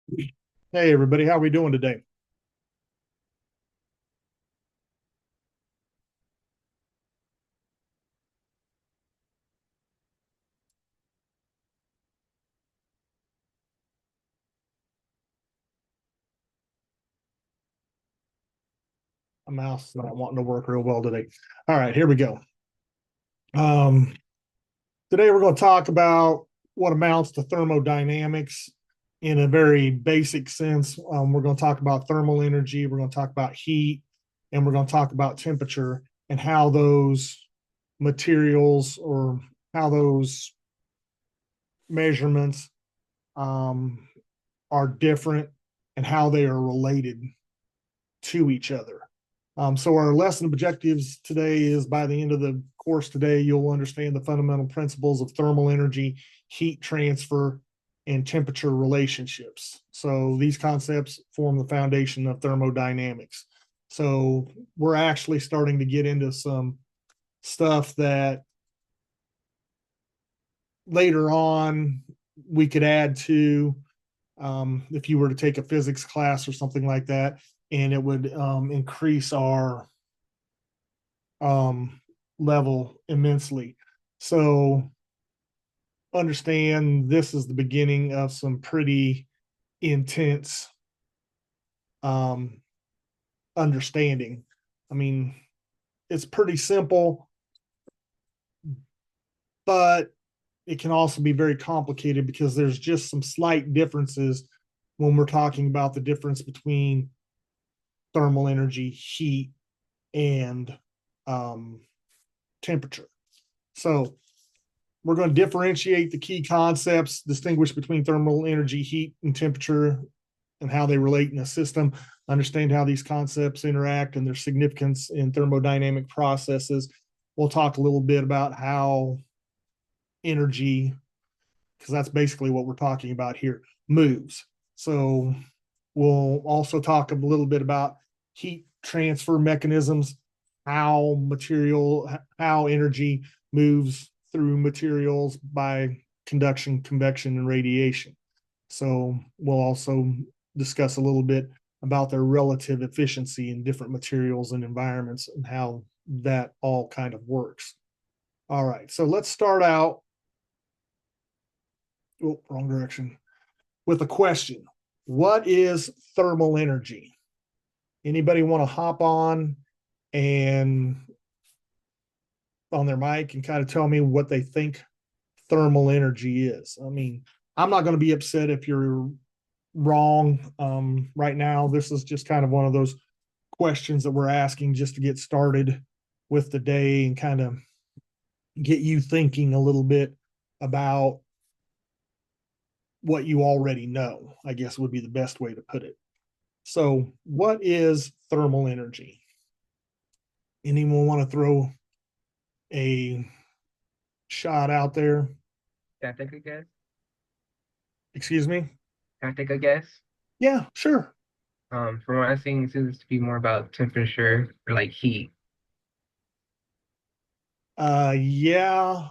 Hey everybody, how are we doing today? My mouse is not wanting to work real well today. All right, here we go. Um, Today we're going to talk about what amounts to thermodynamics in a very basic sense. We're going to talk about thermal energy, we're going to talk about heat, and we're going to talk about temperature and how those materials or how those measurements um, are different and how they are related to each other. So our lesson objectives today is by the end of the course today, you'll understand the fundamental principles of thermal energy, heat transfer, and temperature relationships. So these concepts form the foundation of thermodynamics. So we're actually starting to get into some stuff that later on we could add to if you were to take a physics class or something like that, and it would increase our level immensely. So understand this is the beginning of some pretty intense um, understanding. I mean, it's pretty simple, but it can also be very complicated because there's just some slight differences when we're talking about the difference between thermal energy, heat, and um, temperature. So we're going to differentiate the key concepts, distinguish between thermal energy, heat, and temperature, and how they relate in a system, understand how these concepts interact and their significance in thermodynamic processes. We'll talk a little bit about how energy, because that's basically what we're talking about here, moves. So we'll also talk a little bit about heat transfer mechanisms, how energy moves through materials by conduction, convection, and radiation. So we'll also discuss a little bit about their relative efficiency in different materials and environments and how that all kind of works. All right, so let's start out. Oh, wrong direction. With a question. What is thermal energy? Anybody want to hop on and on their mic and kind of tell me what they think thermal energy is? I mean, I'm not going to be upset if you're wrong. Right now, this is just kind of one of those questions that we're asking just to get started with the day and kind of get you thinking a little bit about what you already know, I guess would be the best way to put it. So, what is thermal energy? Anyone want to throw a shot out there? Can I take a guess? Excuse me? Can I take a guess? Yeah, sure. From what I've seen, it seems to be more about temperature or like heat. Yeah.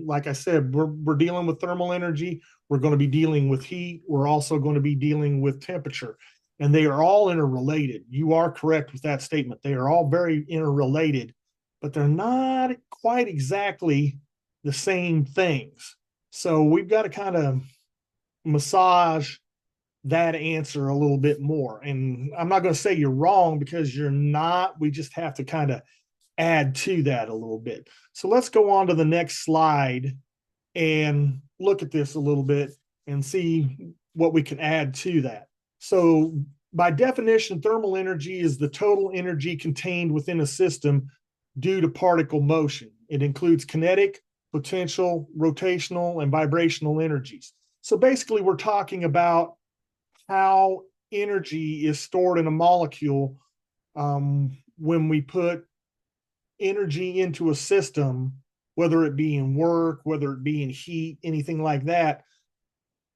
Like I said, we're dealing with thermal energy. We're going to be dealing with heat. We're also going to be dealing with temperature, and they are all interrelated. You are correct with that statement. They are all very interrelated, but they're not quite exactly the same things. So we've got to kind of massage that answer a little bit more. And I'm not going to say you're wrong because you're not. We just have to kind of add to that a little bit. So let's go on to the next slide and look at this a little bit and see what we can add to that. So, by definition, thermal energy is the total energy contained within a system due to particle motion. It includes kinetic, potential, rotational, and vibrational energies. So, basically, we're talking about how energy is stored in a molecule when we put energy into a system, whether it be in work, whether it be in heat, anything like that,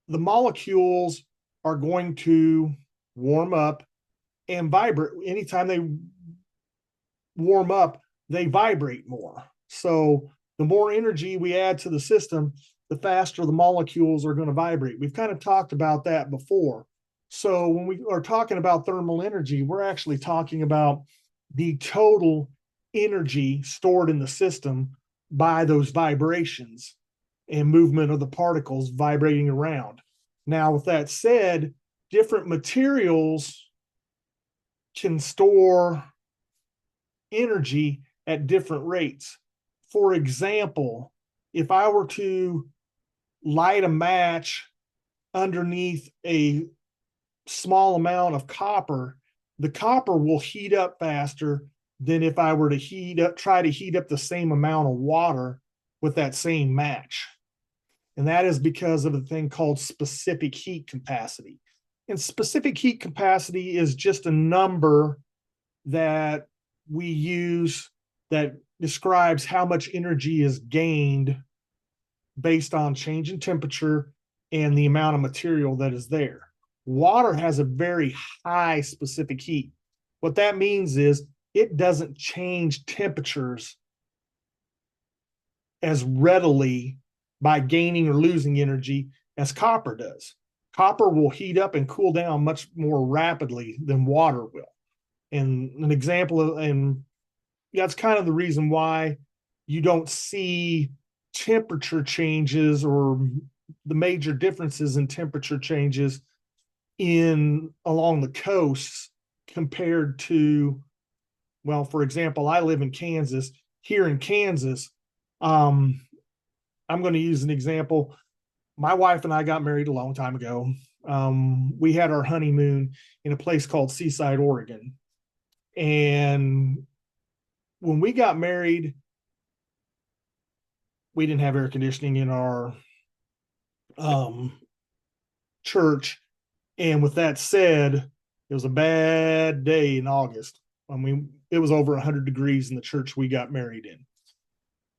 the molecules are going to warm up and vibrate. Anytime they warm up, they vibrate more. So the more energy we add to the system, the faster the molecules are going to vibrate. We've kind of talked about that before. So when we are talking about thermal energy, we're actually talking about the total energy stored in the system by those vibrations and movement of the particles vibrating around. Now, with that said, different materials can store energy at different rates. For example, if I were to light a match underneath a small amount of copper, the copper will heat up faster than if I were to try to heat up the same amount of water with that same match. And that is because of a thing called specific heat capacity. And specific heat capacity is just a number that we use that describes how much energy is gained based on change in temperature and the amount of material that is there. Water has a very high specific heat. What that means is it doesn't change temperatures as readily by gaining or losing energy as copper does. Copper will heat up and cool down much more rapidly than water will. And an example of, and that's kind of the reason why you don't see temperature changes or the major differences in temperature changes in along the coasts compared to, well, for example, I live in Kansas. Here in Kansas, I'm going to use an example. My wife and I got married a long time ago. We had our honeymoon in a place called Seaside, Oregon. And when we got married, we didn't have air conditioning in our church. And with that said, it was a bad day in August. I mean, it was over 100 degrees in the church we got married in.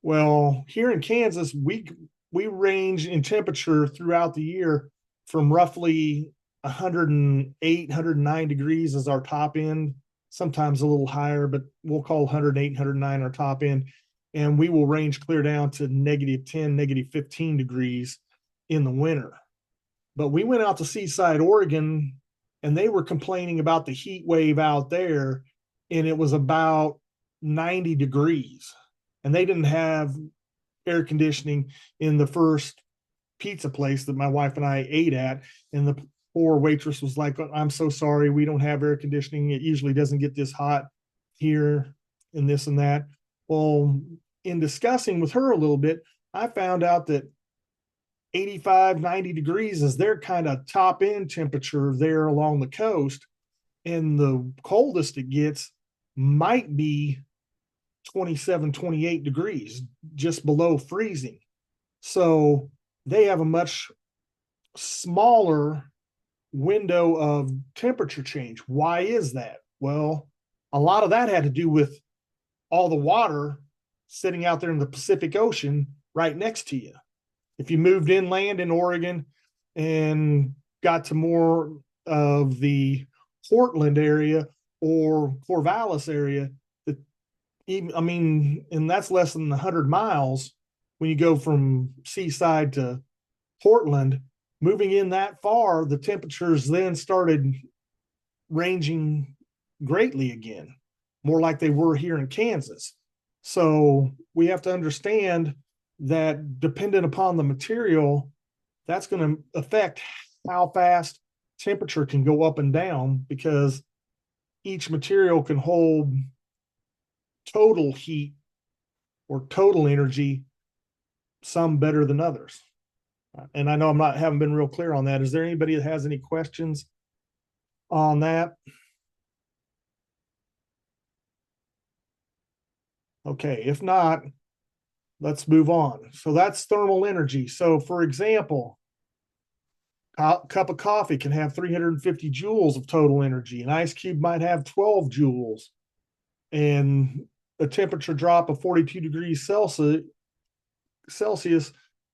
Well, here in Kansas, we range in temperature throughout the year from roughly 108, 109 degrees as our top end, sometimes a little higher, but we'll call 108, 109 our top end. And we will range clear down to -10, -15 degrees in the winter. But we went out to Seaside, Oregon, and they were complaining about the heat wave out there, and it was about 90 degrees. And they didn't have air conditioning in the first pizza place that my wife and I ate at. And the poor waitress was like, I'm so sorry, we don't have air conditioning. It usually doesn't get this hot here and this and that. Well, in discussing with her a little bit, I found out that 85, 90 degrees is their kind of top end temperature there along the coast. And the coldest it gets might be 27, 28 degrees, just below freezing. So they have a much smaller window of temperature change. Why is that? Well, a lot of that had to do with all the water sitting out there in the Pacific Ocean right next to you. If you moved inland in Oregon and got to more of the Portland area or Corvallis area, I mean, and that's less than 100 miles when you go from Seaside to Portland. Moving in that far, the temperatures then started ranging greatly again, more like they were here in Kansas. So we have to understand that dependent upon the material, that's going to affect how fast temperature can go up and down, because each material can hold total heat or total energy, some better than others. And I know haven't been real clear on that. Is there anybody that has any questions on that? Okay, if not, let's move on. So that's thermal energy. So for example, a cup of coffee can have 350 joules of total energy. An ice cube might have 12 joules. And a temperature drop of 42 degrees Celsius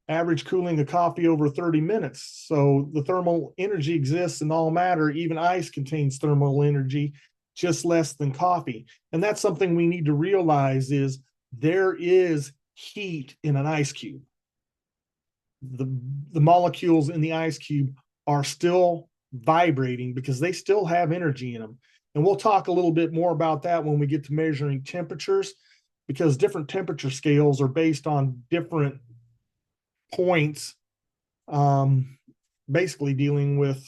average cooling of coffee over 30 minutes. So the thermal energy exists in all matter. Even ice contains thermal energy, just less than coffee. And that's something we need to realize, is there is heat in an ice cube. The molecules in the ice cube are still vibrating because they still have energy in them. And we'll talk a little bit more about that when we get to measuring temperatures, because different temperature scales are based on different points, basically dealing with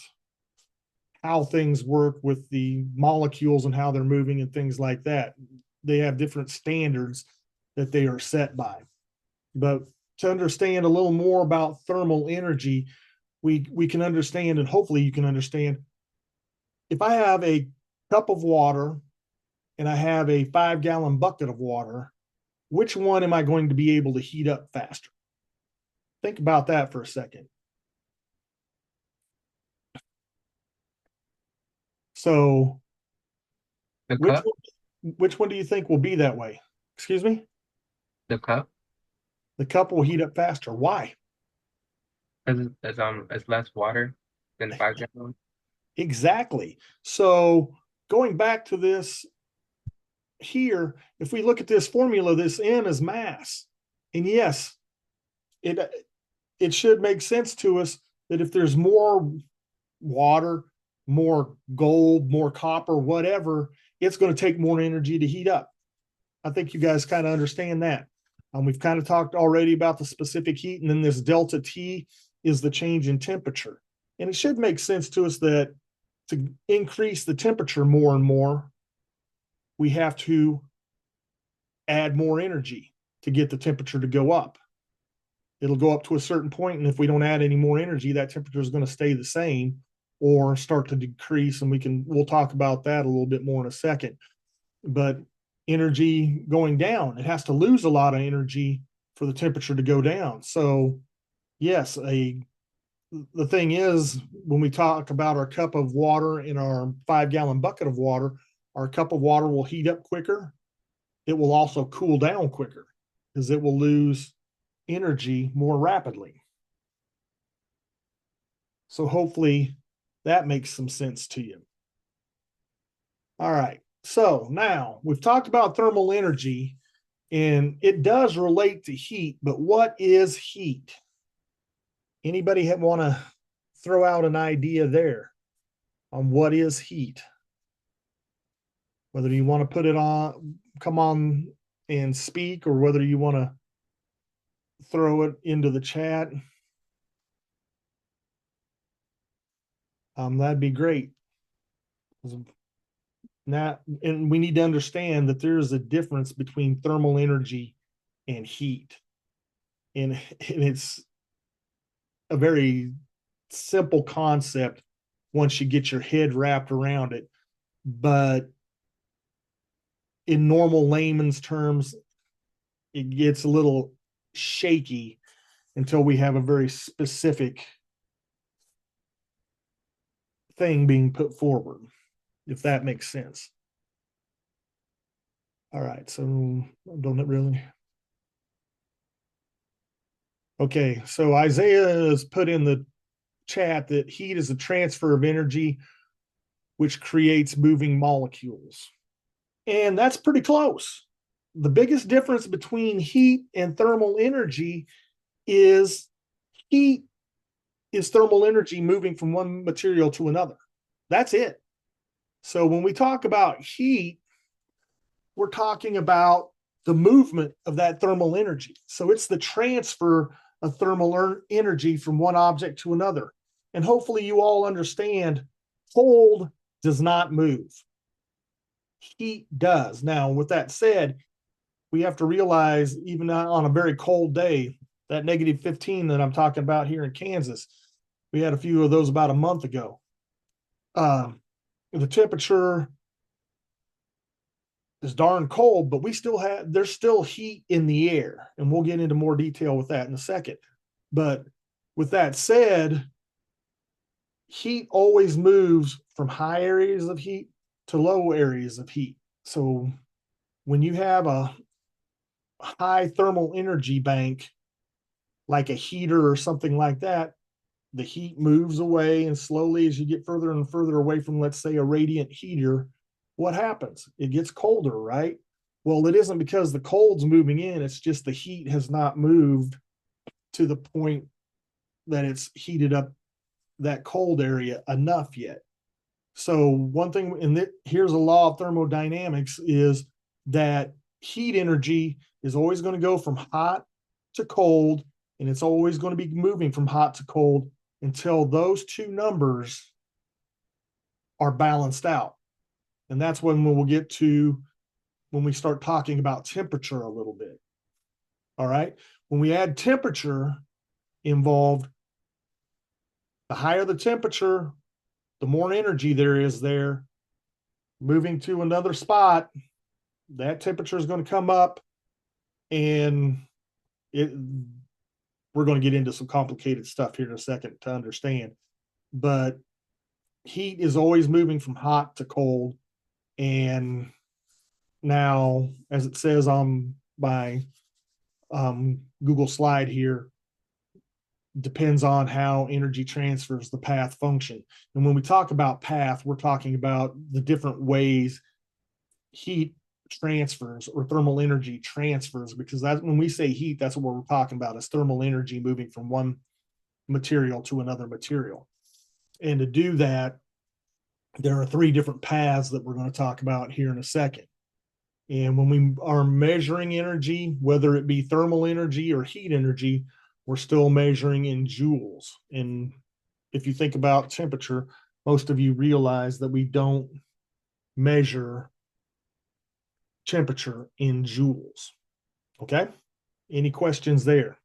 how things work with the molecules and how they're moving and things like that. They have different standards that they are set by. But to understand a little more about thermal energy, we can understand, and hopefully you can understand, if I have a cup of water and I have a 5-gallon bucket of water, which one am I going to be able to heat up faster? Think about that for a second. So The cup, which one do you think will be that way? Excuse me? the cup, The cup will heat up faster. Why? because it's less water than 5 gallons. Exactly. So going back to this here, if we look at this formula, this N is mass. And yes, it should make sense to us that if there's more water, more gold, more copper, whatever, it's going to take more energy to heat up. I think you guys kind of understand that. We've kind of talked already about the specific heat, and then this delta T is the change in temperature. And it should make sense to us that to increase the temperature more and more, we have to add more energy to get the temperature to go up. It'll go up to a certain point, and if we don't add any more energy, that temperature is going to stay the same or start to decrease. And we'll talk about that a little bit more in a second. But energy going down, it has to lose a lot of energy for the temperature to go down. So yes, the thing is, when we talk about our cup of water in our 5-gallon bucket of water, our cup of water will heat up quicker. It will also cool down quicker because it will lose energy more rapidly. So hopefully that makes some sense to you. All right. So now we've talked about thermal energy, and it does relate to heat, but what is heat? Anybody want to throw out an idea there on what is heat? Whether you want to put it on, come on and speak, or whether you want to throw it into the chat. That'd be great. Now, and we need to understand that there is a difference between thermal energy and heat. And it's a very simple concept once you get your head wrapped around it. But in normal layman's terms, it gets a little shaky until we have a very specific thing being put forward, if that makes sense. All right, so don't it really? Okay, so Isaiah has put in the chat that heat is a transfer of energy which creates moving molecules. And that's pretty close. The biggest difference between heat and thermal energy is heat is thermal energy moving from one material to another. That's it. So when we talk about heat, we're talking about the movement of that thermal energy. So it's the transfer of thermal energy from one object to another. And hopefully you all understand cold does not move. Heat does. Now, with that said, we have to realize even on a very cold day, that negative 15 that I'm talking about here in Kansas, we had a few of those about a month ago. The temperature is darn cold, but there's still heat in the air. And we'll get into more detail with that in a second. But with that said, heat always moves from high areas of heat to low areas of heat. So when you have a high thermal energy bank, like a heater or something like that, the heat moves away, and slowly as you get further and further away from, let's say, a radiant heater, what happens? It gets colder, right? Well, it isn't because the cold's moving in, it's just the heat has not moved to the point that it's heated up that cold area enough yet. So one thing, and here's a law of thermodynamics, is that heat energy is always going to go from hot to cold, and it's always going to be moving from hot to cold until those two numbers are balanced out. And that's when we'll get to when we start talking about temperature a little bit. All right. When we add temperature involved, the higher the temperature, the more energy there is there. Moving to another spot, that temperature is going to come up, and we're going to get into some complicated stuff here in a second to understand. But heat is always moving from hot to cold. And now, as it says on my Google slide here, depends on how energy transfers, the path function. And when we talk about path, we're talking about the different ways heat transfers or thermal energy transfers, because that's when we say heat, that's what we're talking about, is thermal energy moving from one material to another material. And to do that, there are three different paths that we're going to talk about here in a second. And when we are measuring energy, whether it be thermal energy or heat energy, we're still measuring in joules. And if you think about temperature, most of you realize that we don't measure temperature in joules. Okay? Any questions there?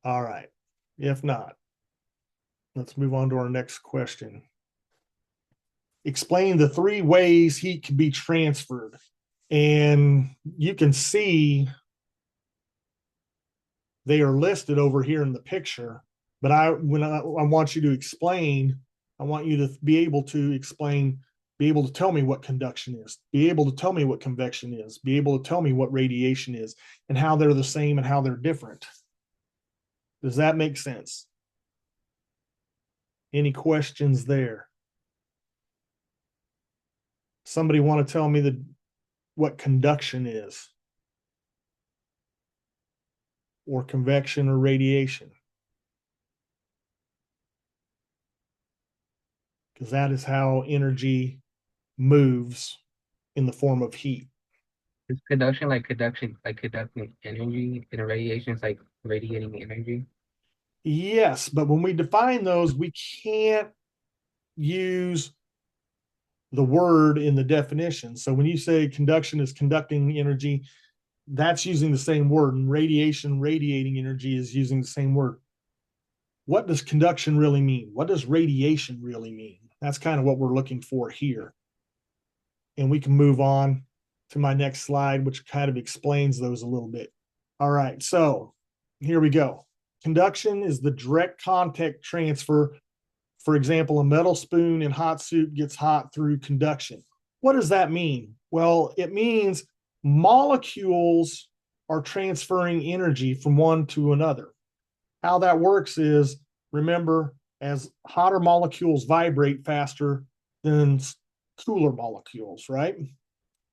All right. If not, let's move on to our next question. Explain the three ways heat can be transferred. And you can see they are listed over here in the picture. But I want you to explain, I want you to be able to explain, be able to tell me what conduction is, be able to tell me what convection is, be able to tell me what radiation is, and how they're the same and how they're different. Does that make sense? Any questions there? Somebody want to tell me what conduction is, or convection or radiation? Because that is how energy moves in the form of heat. Is conduction like conducting energy, and radiation is like radiating energy? Yes, but when we define those, we can't use the word in the definition. So when you say conduction is conducting energy, that's using the same word, and radiation, radiating energy, is using the same word. What does conduction really mean? What does radiation really mean? That's kind of what we're looking for here. And we can move on to my next slide, which kind of explains those a little bit. All right, so here we go. Conduction is the direct contact transfer. For example, a metal spoon in hot soup gets hot through conduction. What does that mean? Well, it means molecules are transferring energy from one to another. How that works is, remember, as hotter molecules vibrate faster than cooler molecules, right?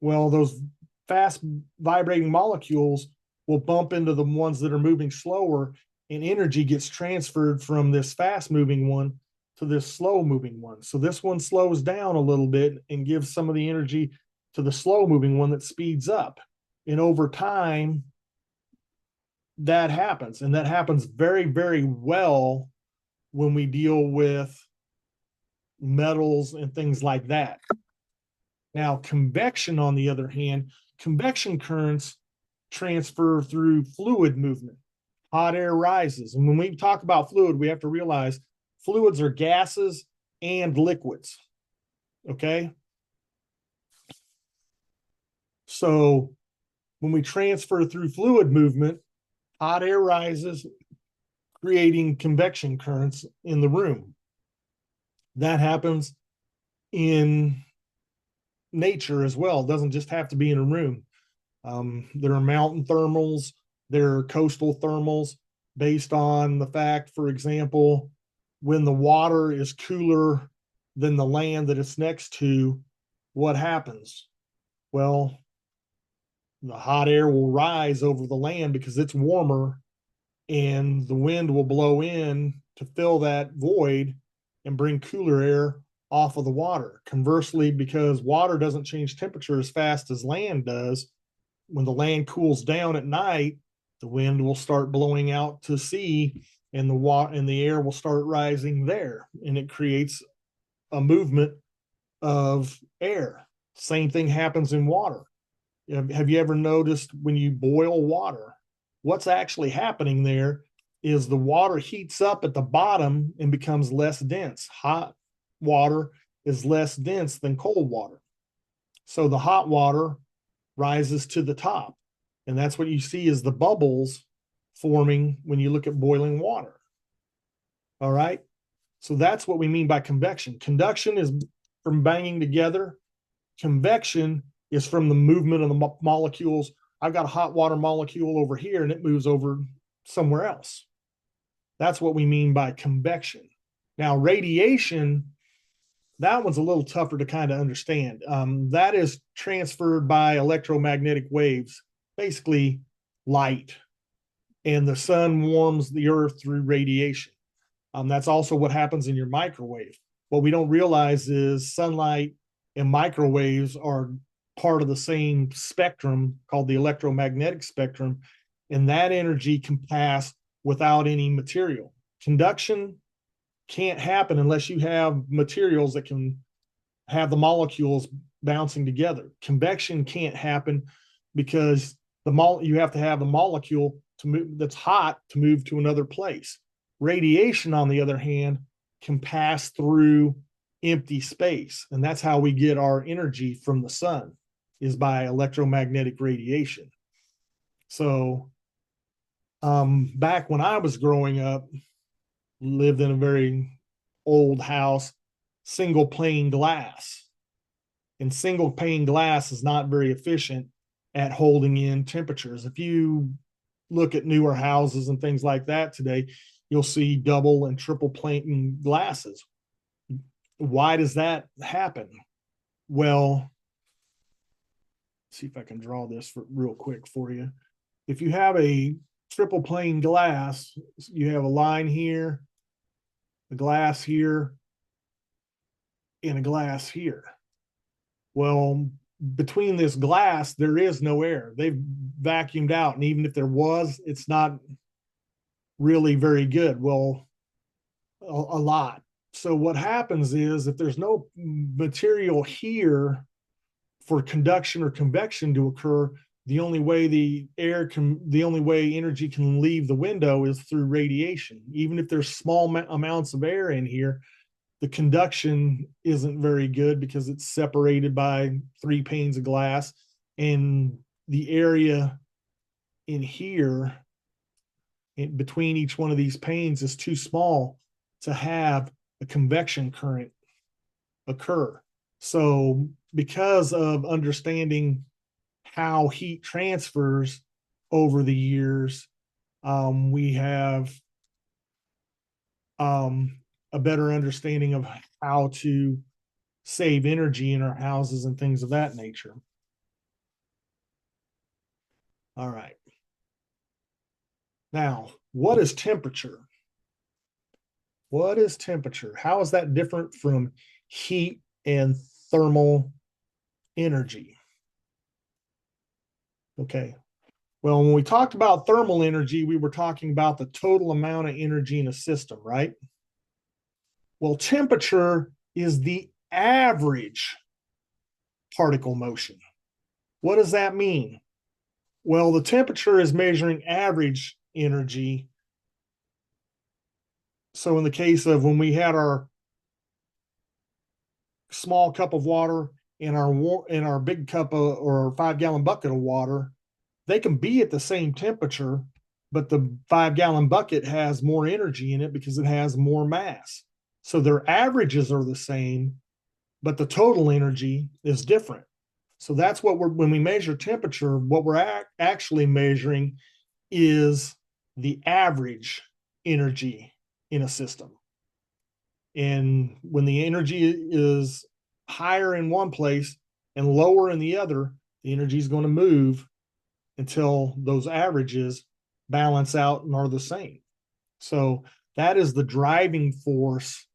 Well, those fast vibrating molecules will bump into the ones that are moving slower, and energy gets transferred from this fast moving one to this slow moving one. So this one slows down a little bit and gives some of the energy to the slow moving one that speeds up. And over time, that happens. And that happens very, very well when we deal with metals and things like that. Now, convection, on the other hand, convection currents transfer through fluid movement. Hot air rises. And when we talk about fluid, we have to realize fluids are gases and liquids. Okay? So when we transfer through fluid movement, hot air rises, creating convection currents in the room. That happens in nature as well. It doesn't just have to be in a room. There are mountain thermals, there are coastal thermals, based on the fact, for example, when the water is cooler than the land that it's next to, what happens? Well, the hot air will rise over the land because it's warmer and the wind will blow in to fill that void and bring cooler air off of the water. Conversely, because water doesn't change temperature as fast as land does, when the land cools down at night, the wind will start blowing out to sea, and the air will start rising there, and it creates a movement of air. Same thing happens in water. Have you ever noticed when you boil water, what's actually happening there is the water heats up at the bottom and becomes less dense. Hot water is less dense than cold water. So the hot water rises to the top. And that's what you see is the bubbles forming when you look at boiling water. All right. So that's what we mean by convection. Conduction is from banging together. Convection is from the movement of the molecules. I've got a hot water molecule over here and it moves over somewhere else. That's what we mean by convection. Now, radiation, that one's a little tougher to kind of understand. That is transferred by electromagnetic waves, basically light, and the sun warms the earth through radiation. That's also what happens in your microwave. What we don't realize is sunlight and microwaves are part of the same spectrum called the electromagnetic spectrum, and that energy can pass without any material. Conduction can't happen unless you have materials that can have the molecules bouncing together. Convection can't happen because you have to have the molecule to move that's hot to move to another place. Radiation, on the other hand, can pass through empty space, and that's how we get our energy from the sun, is by electromagnetic radiation. So back when I was growing up, lived in a very old house, single pane glass. And single pane glass is not very efficient at holding in temperatures. If you look at newer houses and things like that today, you'll see double and triple pane glasses. Why does that happen? Well, see if I can draw this real quick for you. If you have a triple pane glass, you have a line here, a glass here, and a glass here. Well, between this glass, there is no air. They've vacuumed out. And even if there was, it's not really very good. Well, a lot. So what happens is if there's no material here for conduction or convection to occur, the only way energy can leave the window is through radiation. Even if there's small amounts of air in here, the conduction isn't very good because it's separated by 3 panes of glass, and the area in here between each one of these panes is too small to have a convection current occur. So because of understanding how heat transfers over the years, we have a better understanding of how to save energy in our houses and things of that nature. All right. Now, what is temperature? What is temperature? How is that different from heat and thermal energy? Okay. Well, when we talked about thermal energy, we were talking about the total amount of energy in a system, right? Well, temperature is the average particle motion. What does that mean? Well, the temperature is measuring average energy. So in the case of when we had our small cup of water in our big cup of, or 5-gallon bucket of water, they can be at the same temperature, but the 5-gallon bucket has more energy in it because it has more mass. So their averages are the same, but the total energy is different. So that's what when we measure temperature, what we're actually measuring is the average energy in a system. And when the energy is higher in one place and lower in the other, the energy is going to move until those averages balance out and are the same. So that is the driving force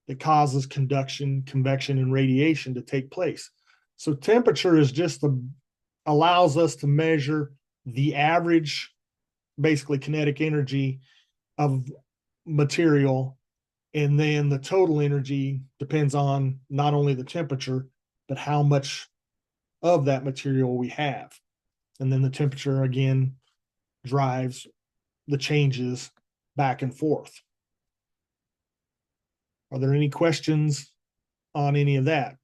that causes conduction, convection, and radiation to take place. So temperature is just allows us to measure the average, basically kinetic energy of material, and then the total energy depends on not only the temperature, but how much of that material we have. And then the temperature again drives the changes back and forth. Are there any questions on any of that?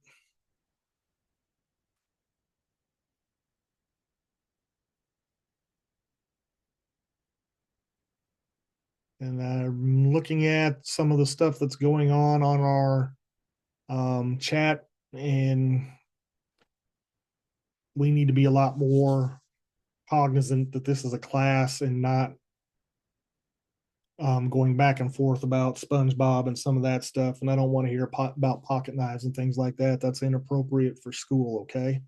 And I'm looking at some of the stuff that's going on our chat, and we need to be a lot more cognizant that this is a class and not going back and forth about SpongeBob and some of that stuff. And I don't want to hear about pocket knives and things like that. That's inappropriate for school, okay?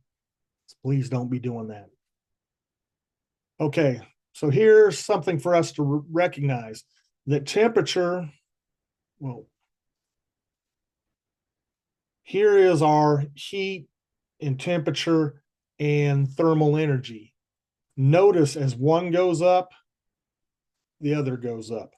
So please don't be doing that. Okay, so here's something for us to recognize that temperature, well, here is our heat and temperature and thermal energy. Notice as one goes up, the other goes up.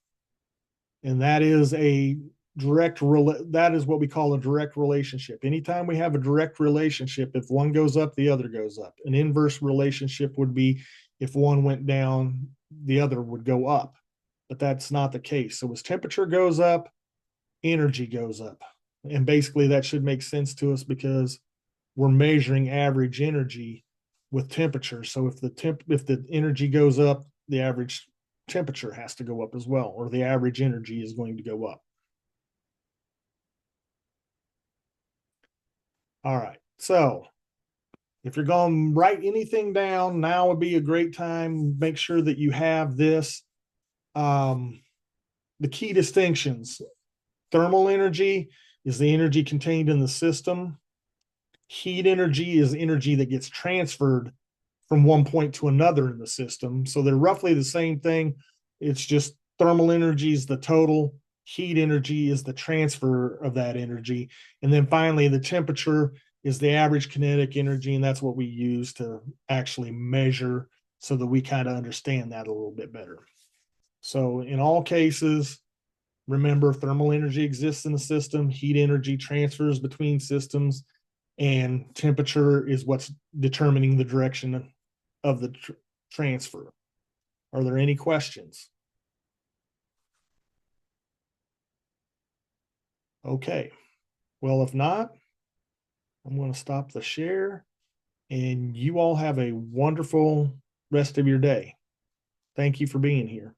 And that is a that is what we call a direct relationship. Anytime we have a direct relationship, if one goes up, the other goes up. An inverse relationship would be if one went down, the other would go up. But that's not the case. So as temperature goes up, energy goes up. And basically that should make sense to us because we're measuring average energy with temperature. So if the energy goes up, the average temperature has to go up as well, or the average energy is going to go up. All right. So if you're going to write anything down, now would be a great time. Make sure that you have this. The key distinctions: thermal energy is the energy contained in the system. Heat energy is energy that gets transferred from one point to another in the system. So they're roughly the same thing. It's just thermal energy is the total, heat energy is the transfer of that energy. And then finally, the temperature is the average kinetic energy. And that's what we use to actually measure so that we kind of understand that a little bit better. So in all cases, remember, thermal energy exists in the system, heat energy transfers between systems, and temperature is what's determining the direction of the transfer. Are there any questions? Okay. Well, if not, I'm going to stop the share, and you all have a wonderful rest of your day. Thank you for being here.